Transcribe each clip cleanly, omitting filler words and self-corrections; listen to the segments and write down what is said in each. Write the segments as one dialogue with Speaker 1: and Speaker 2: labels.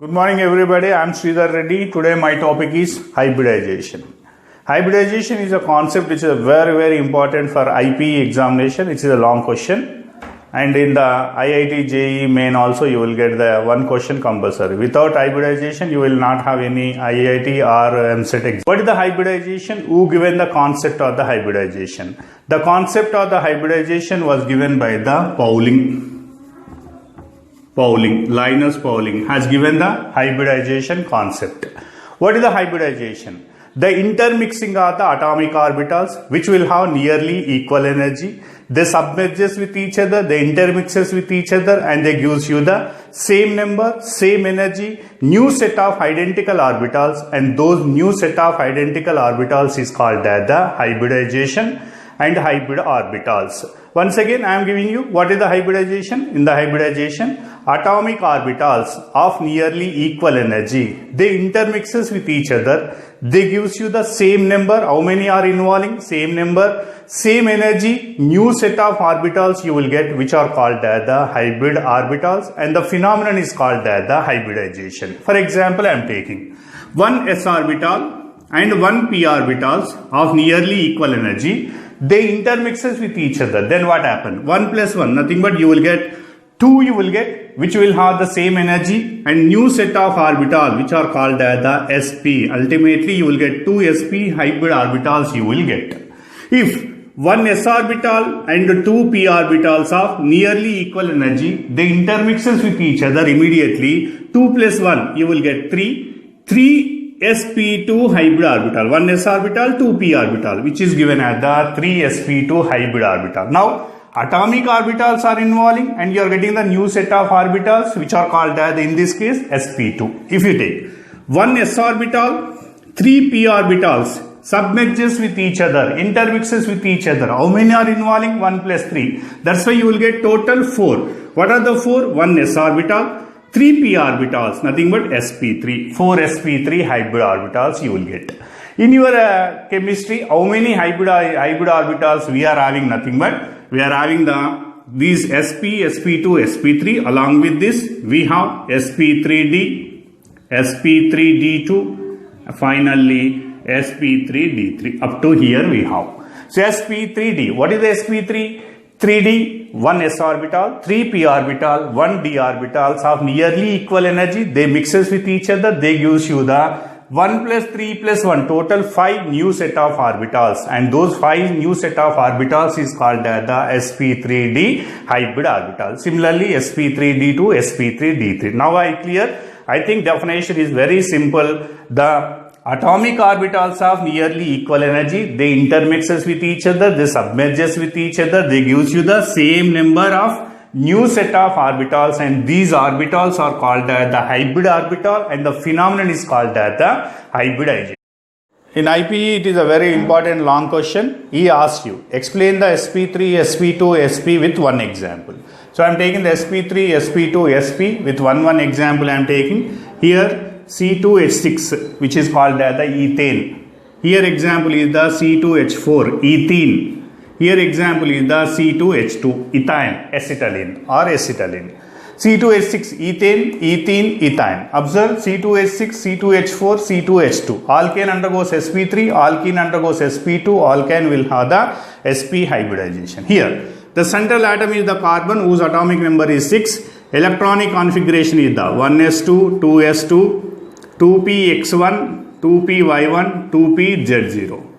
Speaker 1: Good morning everybody, I am Sridhar Reddy. Today my topic is hybridization. Hybridization is a concept which is very important for IPE examination. It is a long question and in the IIT JEE main also you will get the one question compulsory. Without hybridization you will not have any IIT or MCET exam. What is the hybridization? Who given the concept of the hybridization? The concept of the hybridization was given by the Linus Pauling has given the hybridization concept. What is the hybridization? The intermixing of the atomic orbitals which will have nearly equal energy. They submerges with each other, they intermixes with each other and they gives you the same number, same energy, new set of identical orbitals, and those new set of identical orbitals is called as the hybridization and hybrid orbitals. Once again I am giving you what is the hybridization. In the hybridization, atomic orbitals of nearly equal energy, they intermixes with each other, they gives you the same number. How many are involving? Same number, same energy, new set of orbitals you will get, which are called as the hybrid orbitals, and the phenomenon is called as the hybridization. For example, I am taking one s orbital and one p orbitals of nearly equal energy. They intermixes with each other. Then what happened? 1 plus 1, nothing but you will get 2 you will get, which will have the same energy, and new set of orbital which are called as the sp. Ultimately you will get 2 sp hybrid orbitals you will get. If one s orbital and 2 p orbitals of nearly equal energy, they intermixes with each other immediately. 2 plus 1 you will get 3 sp2 hybrid orbital, 1 s orbital, 2 p orbital, which is given as the 3 sp2 hybrid orbital. Now atomic orbitals are involving and you are getting the new set of orbitals which are called as, in this case, sp2. If you take 1 s orbital, 3 p orbitals submerges with each other, intermixes with each other. How many are involving? 1 plus 3. That's why you will get total 4. What are the 4? 1 s orbital, 3 p orbitals, nothing but sp3. 4 sp3 hybrid orbitals you will get. In your chemistry, how many hybrid orbitals we are having? Nothing but we are having these sp, sp2, sp3. Along with this, we have sp3d, sp3d2, finally sp3d3. Up to here we have. So sp3d. What is the sp3? 3d, 1 s orbital, 3 p orbital, 1 d orbitals of nearly equal energy. They mixes with each other. They gives you the 1 plus 3 plus 1, total 5 new set of orbitals, and those 5 new set of orbitals is called as the sp3d hybrid orbital. Similarly, sp3d2, sp3d3. Now I clear? I think definition is very simple. The atomic orbitals of nearly equal energy, they intermixes with each other, they submerges with each other, they gives you the same number of new set of orbitals, and these orbitals are called as the hybrid orbital, and the phenomenon is called as the hybridization. In IPE, it is a very important long question. He asks you, explain the sp3, sp2, sp with one example. So I am taking the sp3, sp2, sp with one example I am taking. Here C2H6, which is called as the ethane. Here example is the C2H4, ethene. Here example is the C2H2, ethane, acetylene or acetylene. C2H6, ethane, ethene, ethane. Observe C2H6, C2H4, C2H2. Alkane undergoes sp3, alkene undergoes sp2, alkane will have the sp hybridization. Here, the central atom is the carbon whose atomic number is 6. Electronic configuration is the 1s2, 2s2, 2px1, 2py1, 2pz0.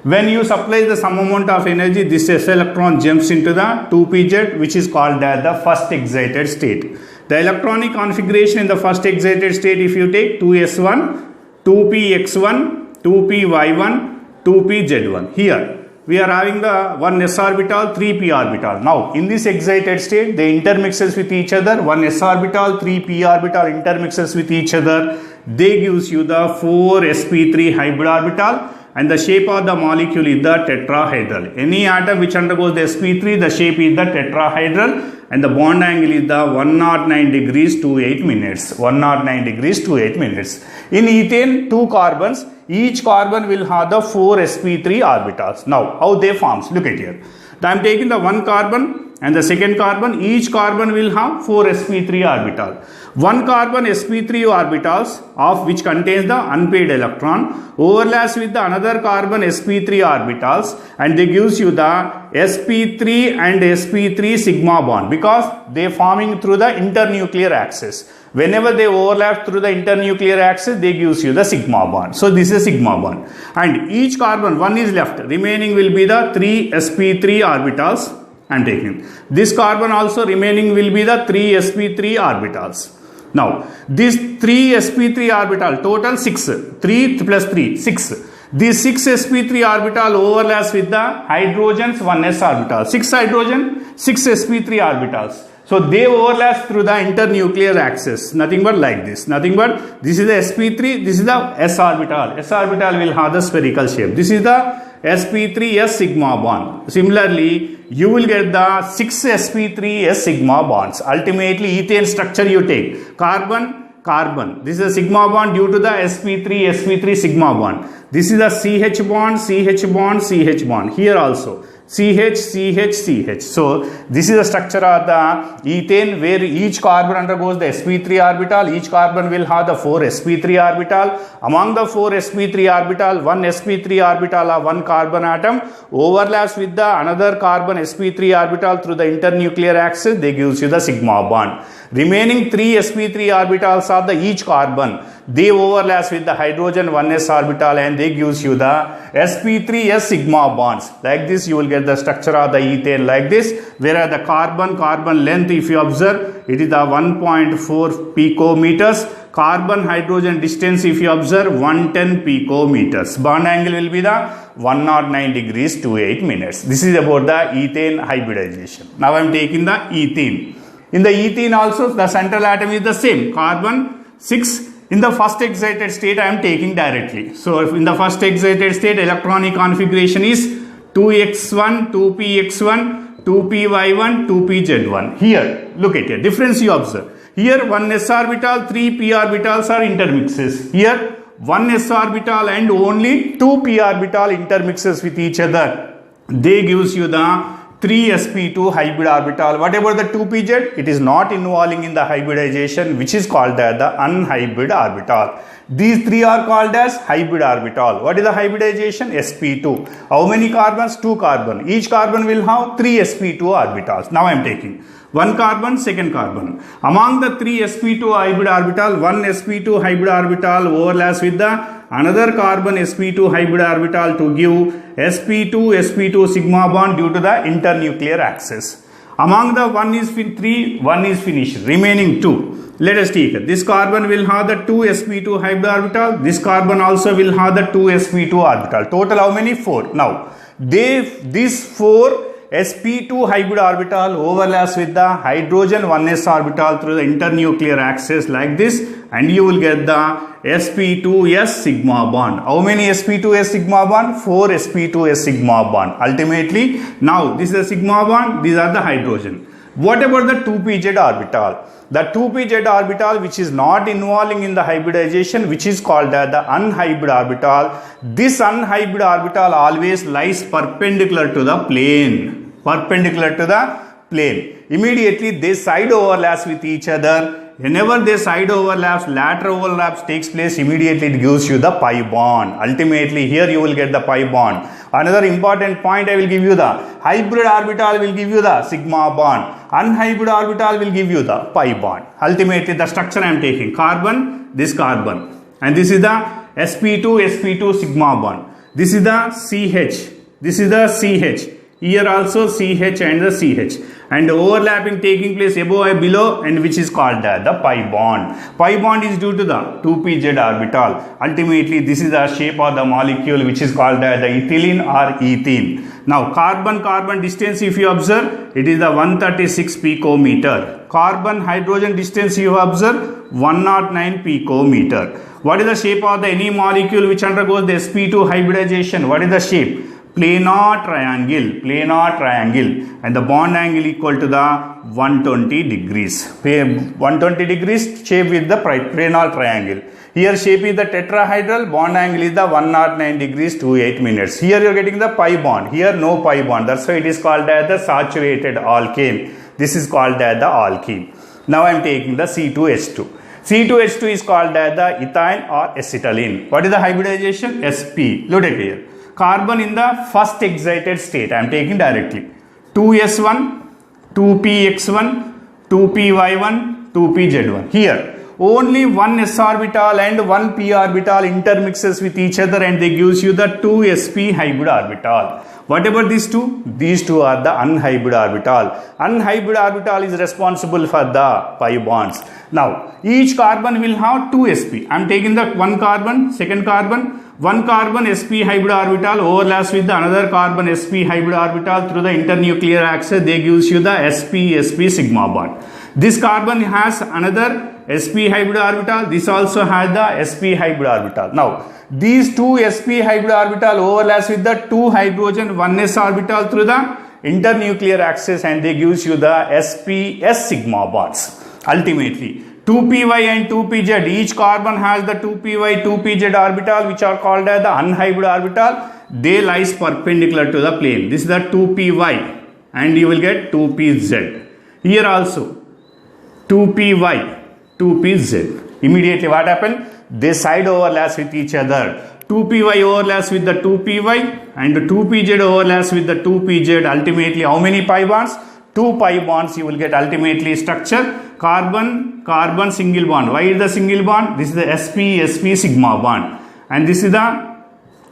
Speaker 1: When you supply the some amount of energy, this s electron jumps into the 2pz, which is called as the first excited state. The electronic configuration in the first excited state, if you take 2s1, 2px1, 2py1, 2pz1. Here we are having the 1 s orbital, 3 p orbital. Now in this excited state, they intermixes with each other. 1 s orbital, 3 p orbital intermixes with each other. They gives you the 4 sp3 hybrid orbital, and the shape of the molecule is the tetrahedral. Any atom which undergoes the sp3, the shape is the tetrahedral, and the bond angle is the 109 degrees to 8 minutes. 109 degrees to 8 minutes. In ethane, 2 carbons, each carbon will have the 4 sp3 orbitals. Now, how they forms? Look at here. I am taking the one carbon and the second carbon. Each carbon will have 4 sp3 orbital. One carbon sp3 orbitals of which contains the unpaired electron overlaps with the another carbon sp3 orbitals, and they gives you the sp3 and sp3 sigma bond because they forming through the internuclear axis. Whenever they overlap through the internuclear axis, they gives you the sigma bond. So this is a sigma bond, and each carbon one is left, remaining will be the 3 sp3 orbitals. I am taking this carbon also, remaining will be the 3 sp3 orbitals. Now this 3 sp3 orbital total 6, 3 plus 3 6. These 6 sp3 orbital overlaps with the hydrogen's 1s orbital. 6 hydrogen, 6 sp3 orbitals. So they overlap through the internuclear axis. Nothing but like this. Nothing but this is the sp3, this is the s orbital. S orbital will have the spherical shape. This is the sp3s sigma bond. Similarly, you will get the 6 sp3s sigma bonds. Ultimately, ethane structure you take carbon, carbon. This is a sigma bond due to the sp3 sigma bond. This is a CH bond, CH bond, CH bond. Here also CH, CH, CH. So this is the structure of the ethane, where each carbon undergoes the sp3 orbital. Each carbon will have the 4 sp3 orbital. Among the 4 sp3 orbital, one sp3 orbital of one carbon atom overlaps with the another carbon sp3 orbital through the internuclear axis. They gives you the sigma bond. Remaining 3 sp3 orbitals of the each carbon, they overlaps with the hydrogen 1s orbital, and they gives you the sp3s sigma bonds. Like this you will get the structure of the ethane like this, whereas the carbon length, if you observe, it is the 1.4 picometers. Carbon hydrogen distance, if you observe, 110 picometers. Bond angle will be the 109 degrees 28 minutes. This is about the ethane hybridization. Now I am taking the ethene. In the ethene also, the central atom is the same, carbon 6. In the first excited state, I am taking directly. So if in the first excited state, electronic configuration is 2x1, 2px1, 2py1, 2pz1. Here, look at it. Difference you observe. Here, one s orbital, 3 p orbitals are intermixes. Here, one s orbital and only 2 p orbital intermixes with each other. They gives you the 3 sp2 hybrid orbital. Whatever the 2pz, it is not involving in the hybridization, which is called as the unhybrid orbital. These 3 are called as hybrid orbital. What is the hybridization? sp2. How many carbons? 2 carbon. Each carbon will have 3 sp2 orbitals. Now I am taking one carbon, second carbon. Among the 3 sp2 hybrid orbital, one sp2 hybrid orbital overlaps with the another carbon sp2 hybrid orbital to give sp2 sigma bond due to the internuclear axis. Among the 1 is 3, 1 is finished. Remaining 2. Let us take it. This carbon will have the 2 sp2 hybrid orbital. This carbon also will have the 2 sp2 orbital. Total how many? 4. Now, these 4 sp2 hybrid orbital overlaps with the hydrogen 1s orbital through the internuclear axis like this, and you will get the sp2s sigma bond. How many sp2s sigma bond? 4 sp2s sigma bond. Ultimately, now this is a sigma bond, these are the hydrogen. What about the 2pz orbital? The 2pz orbital, which is not involving in the hybridization, which is called as the unhybrid orbital. This unhybrid orbital always lies perpendicular to the plane. Perpendicular to the plane. Immediately they side overlaps with each other. Whenever they side overlaps, lateral overlaps takes place, immediately it gives you the pi bond. Ultimately, here you will get the pi bond. Another important point I will give you, the hybrid orbital will give you the sigma bond. Unhybrid orbital will give you the pi bond. Ultimately, the structure I am taking, carbon, this carbon. And this is the sp2 sigma bond. This is the CH. This is the CH. Here also CH and the CH. And overlapping taking place above and below, and which is called the pi bond. Pi bond is due to the 2pz orbital. Ultimately, this is the shape of the molecule, which is called the ethylene or ethene. Now, carbon distance, if you observe, it is the 136 picometer. Carbon hydrogen distance, you observe, 109 picometer. What is the shape of the any molecule which undergoes the sp2 hybridization? What is the shape? Planar triangle, and the bond angle equal to the 120 degrees. 120 degrees shape with the planar triangle. Here shape is the tetrahedral, bond angle is the 109 degrees 28 minutes. Here you are getting the pi bond, here no pi bond. That's why it is called as the saturated alkane. This is called as the alkene. Now I am taking the C2H2. C2H2 is called as the ethyne or acetylene. What is the hybridization? sp. Look at here. Carbon in the first excited state. I am taking directly. 2s1, 2px1, 2py1, 2pz1. Here, only one s orbital and one p orbital intermixes with each other and they gives you the 2sp hybrid orbital. Whatever these two are the unhybrid orbital. Unhybrid orbital is responsible for the pi bonds. Now, each carbon will have 2 sp. I am taking the one carbon, second carbon, one carbon sp hybrid orbital overlaps with the another carbon sp hybrid orbital through the internuclear axis. They gives you the sp sigma bond. This carbon has another sp hybrid orbital. This also has the sp hybrid orbital. Now, these two sp hybrid orbital overlaps with the two hydrogen 1s orbital through the internuclear axis and they gives you the sp sigma bonds. Ultimately, 2py and 2pz, each carbon has the 2py, 2pz orbital which are called as the unhybrid orbital. They lies perpendicular to the plane. This is the 2py and you will get 2pz. Here also 2py, 2pz. Immediately what happened? They side overlaps with each other. 2py overlaps with the 2py and 2pz overlaps with the 2pz. Ultimately, how many pi bonds? 2 pi bonds you will get ultimately structure. Carbon, carbon single bond. Why is the single bond? This is the sp sigma bond. And this is the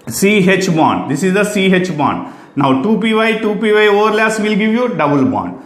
Speaker 1: CH bond. This is the CH bond. Now 2py overlaps will give you double bond.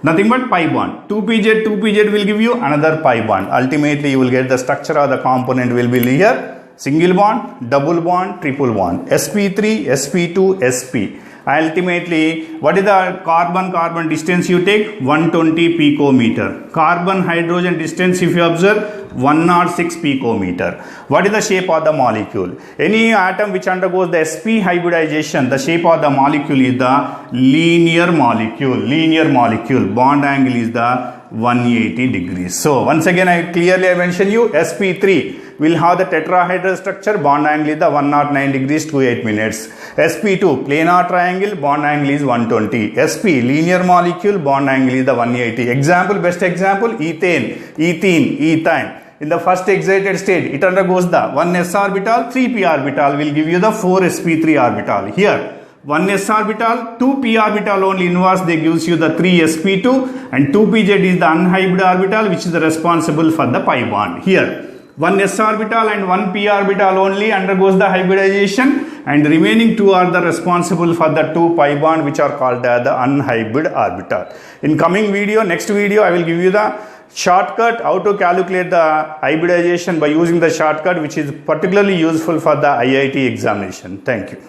Speaker 1: Nothing but pi bond. 2pz will give you another pi bond. Ultimately, you will get the structure of the component will be here. Single bond, double bond, triple bond. sp3, sp2, sp. Ultimately, what is the carbon-carbon distance you take? 120 picometer. Carbon-hydrogen distance, if you observe, 106 picometer. What is the shape of the molecule? Any atom which undergoes the sp hybridization, the shape of the molecule is the linear molecule. Linear molecule. Bond angle is the 180 degrees. So, once again, I mention you, sp3 will have the tetrahedral structure, bond angle is the 109 degrees 28 minutes. sp2 planar triangle, bond angle is 120. sp linear molecule, bond angle is the 180. Example, best example, ethane, ethyne. In the first excited state, it undergoes the 1s orbital, 3p orbital will give you the 4sp3 orbital. Here, 1s orbital, 2p orbital only inverse, they gives you the 3sp2 and 2pz is the unhybrid orbital which is responsible for the pi bond. Here, 1s orbital and 1p orbital only undergoes the hybridization and remaining two are the responsible for the 2 pi bond which are called as the unhybrid orbital. In coming video, next video, I will give you the shortcut how to calculate the hybridization by using the shortcut which is particularly useful for the IIT examination. Thank you.